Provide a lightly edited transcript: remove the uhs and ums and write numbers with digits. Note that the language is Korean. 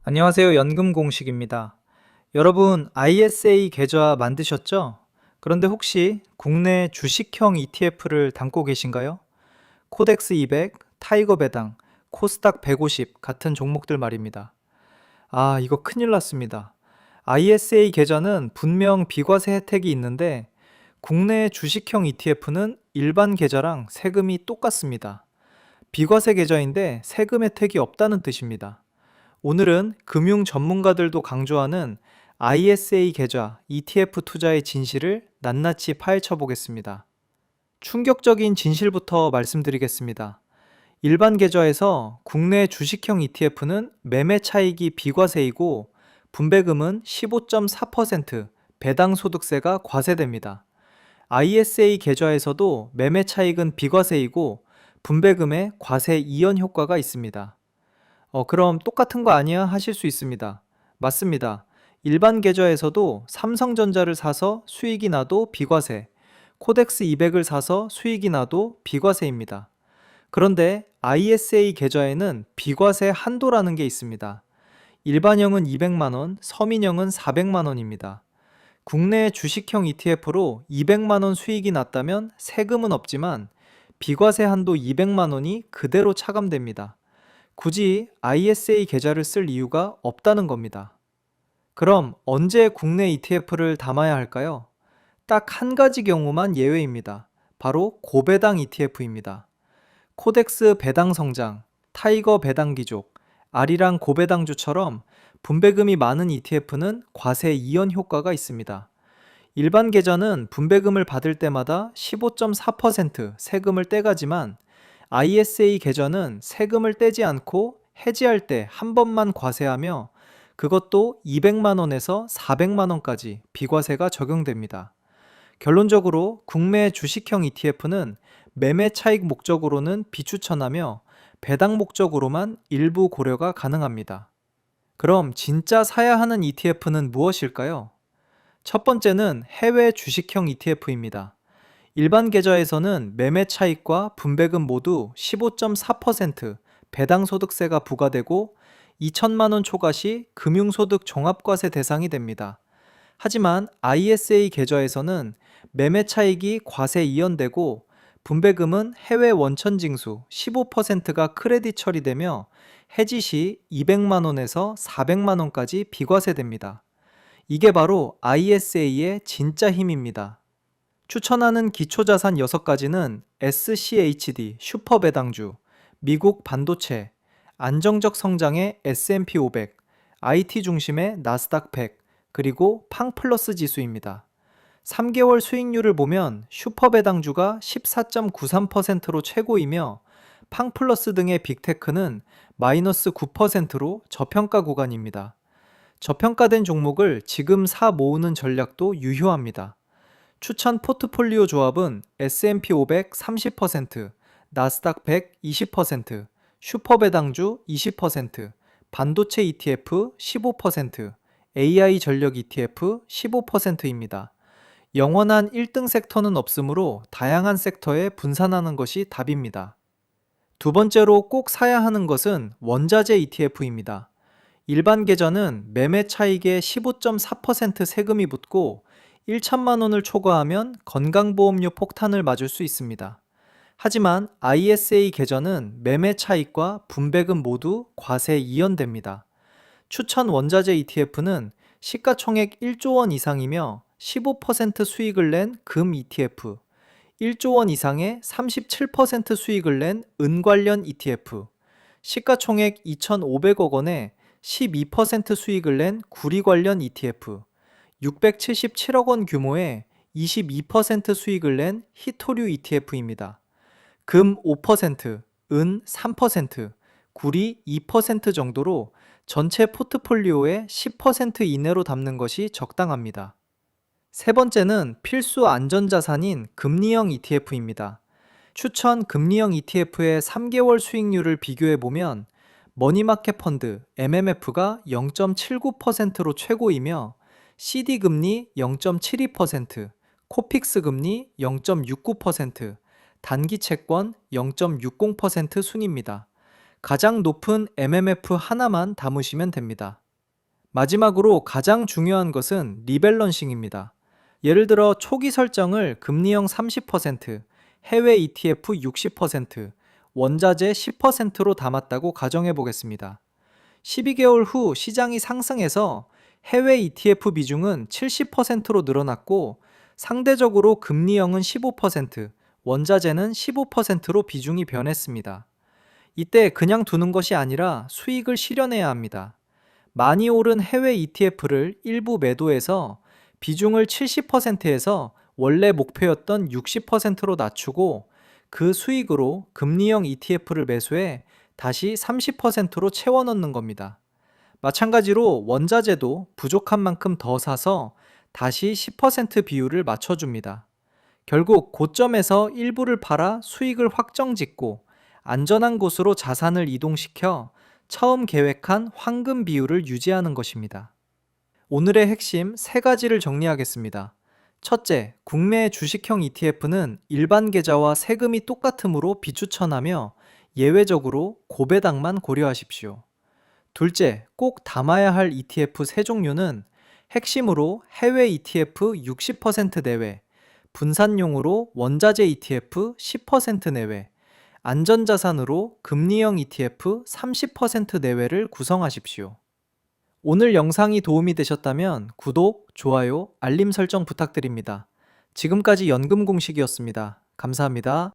안녕하세요. 연금공식입니다. 여러분, ISA 계좌 만드셨죠? 그런데 혹시 국내 주식형 ETF를 담고 계신가요? 코덱스 200, 타이거 배당, 코스닥 150 같은 종목들 말입니다. 아, 이거 큰일 났습니다. ISA 계좌는 분명 비과세 혜택이 있는데 국내 주식형 ETF는 일반 계좌랑 세금이 똑같습니다. 비과세 계좌인데 세금 혜택이 없다는 뜻입니다. 오늘은 금융 전문가들도 강조하는 ISA 계좌 ETF 투자의 진실을 낱낱이 파헤쳐 보겠습니다. 충격적인 진실부터 말씀드리겠습니다. 일반 계좌에서 국내 주식형 ETF는 매매 차익이 비과세이고 분배금은 15.4% 배당 소득세가 과세됩니다. ISA 계좌에서도 매매 차익은 비과세이고 분배금에 과세 이연 효과가 있습니다. 그럼 똑같은 거 아니야? 하실 수 있습니다. 맞습니다. 일반 계좌에서도 삼성전자를 사서 수익이 나도 비과세, 코덱스 200을 사서 수익이 나도 비과세입니다. 그런데 ISA 계좌에는 비과세 한도라는 게 있습니다. 일반형은 200만원, 서민형은 400만원입니다. 국내 주식형 ETF로 200만원 수익이 났다면 세금은 없지만 비과세 한도 200만원이 그대로 차감됩니다. 굳이 ISA 계좌를 쓸 이유가 없다는 겁니다. 그럼 언제 국내 ETF를 담아야 할까요? 딱 한 가지 경우만 예외입니다. 바로 고배당 ETF입니다. 코덱스 배당 성장, 타이거 배당 귀족, 아리랑 고배당주처럼 분배금이 많은 ETF는 과세 이연 효과가 있습니다. 일반 계좌는 분배금을 받을 때마다 15.4% 세금을 떼가지만 ISA 계좌는 세금을 떼지 않고 해지할 때 한 번만 과세하며 그것도 200만 원에서 400만 원까지 비과세가 적용됩니다. 결론적으로 국내 주식형 ETF는 매매 차익 목적으로는 비추천하며 배당 목적으로만 일부 고려가 가능합니다. 그럼 진짜 사야 하는 ETF는 무엇일까요? 첫 번째는 해외 주식형 ETF입니다. 일반 계좌에서는 매매 차익과 분배금 모두 15.4% 배당 소득세가 부과되고 2천만 원 초과 시 금융소득 종합과세 대상이 됩니다. 하지만 ISA 계좌에서는 매매 차익이 과세 이연되고 분배금은 해외 원천 징수 15%가 크레딧 처리되며 해지 시 200만 원에서 400만 원까지 비과세됩니다. 이게 바로 ISA의 진짜 힘입니다. 추천하는 기초자산 6가지는 SCHD 슈퍼배당주, 미국 반도체, 안정적 성장의 S&P 500, IT 중심의 나스닥 100, 그리고 팡플러스 지수입니다. 3개월 수익률을 보면 슈퍼배당주가 14.93%로 최고이며 팡플러스 등의 빅테크는 마이너스 9%로 저평가 구간입니다. 저평가된 종목을 지금 사 모으는 전략도 유효합니다. 추천 포트폴리오 조합은 S&P 500 30%, 나스닥 100 20%, 슈퍼배당주 20%, 반도체 ETF 15%, AI 전력 ETF 15%입니다. 영원한 1등 섹터는 없으므로 다양한 섹터에 분산하는 것이 답입니다. 두 번째로 꼭 사야 하는 것은 원자재 ETF입니다. 일반 계좌는 매매 차익에 15.4% 세금이 붙고 1천만 원을 초과하면 건강보험료 폭탄을 맞을 수 있습니다. 하지만 ISA 계좌는 매매 차익과 분배금 모두 과세 이연됩니다. 추천 원자재 ETF는 시가총액 1조 원 이상이며 15% 수익을 낸 금 ETF, 1조 원 이상의 37% 수익을 낸 은 관련 ETF, 시가총액 2,500억 원에 12% 수익을 낸 구리 관련 ETF, 677억 원 규모의 22% 수익을 낸 희토류 ETF입니다. 금 5%, 은 3%, 구리 2% 정도로 전체 포트폴리오의 10% 이내로 담는 것이 적당합니다. 세 번째는 필수 안전자산인 금리형 ETF입니다. 추천 금리형 ETF의 3개월 수익률을 비교해보면 머니마켓 펀드 MMF가 0.79%로 최고이며 CD 금리 0.72%, 코픽스 금리 0.69%, 단기 채권 0.60% 순입니다. 가장 높은 MMF 하나만 담으시면 됩니다. 마지막으로 가장 중요한 것은 리밸런싱입니다. 예를 들어 초기 설정을 금리형 30%, 해외 ETF 60%, 원자재 10%로 담았다고 가정해 보겠습니다. 12개월 후 시장이 상승해서 해외 ETF 비중은 70%로 늘어났고 상대적으로 금리형은 15%, 원자재는 15%로 비중이 변했습니다. 이때 그냥 두는 것이 아니라 수익을 실현해야 합니다. 많이 오른 해외 ETF를 일부 매도해서 비중을 70%에서 원래 목표였던 60%로 낮추고 그 수익으로 금리형 ETF를 매수해 다시 30%로 채워 넣는 겁니다. 마찬가지로 원자재도 부족한 만큼 더 사서 다시 10% 비율을 맞춰줍니다. 결국 고점에서 일부를 팔아 수익을 확정 짓고 안전한 곳으로 자산을 이동시켜 처음 계획한 황금 비율을 유지하는 것입니다. 오늘의 핵심 세 가지를 정리하겠습니다. 첫째, 국내 주식형 ETF는 일반 계좌와 세금이 똑같으므로 비추천하며 예외적으로 고배당만 고려하십시오. 둘째, 꼭 담아야 할 ETF 세 종류는 핵심으로 해외 ETF 60% 내외, 분산용으로 원자재 ETF 10% 내외, 안전자산으로 금리형 ETF 30% 내외를 구성하십시오. 오늘 영상이 도움이 되셨다면 구독, 좋아요, 알림 설정 부탁드립니다. 지금까지 연금공식이었습니다. 감사합니다.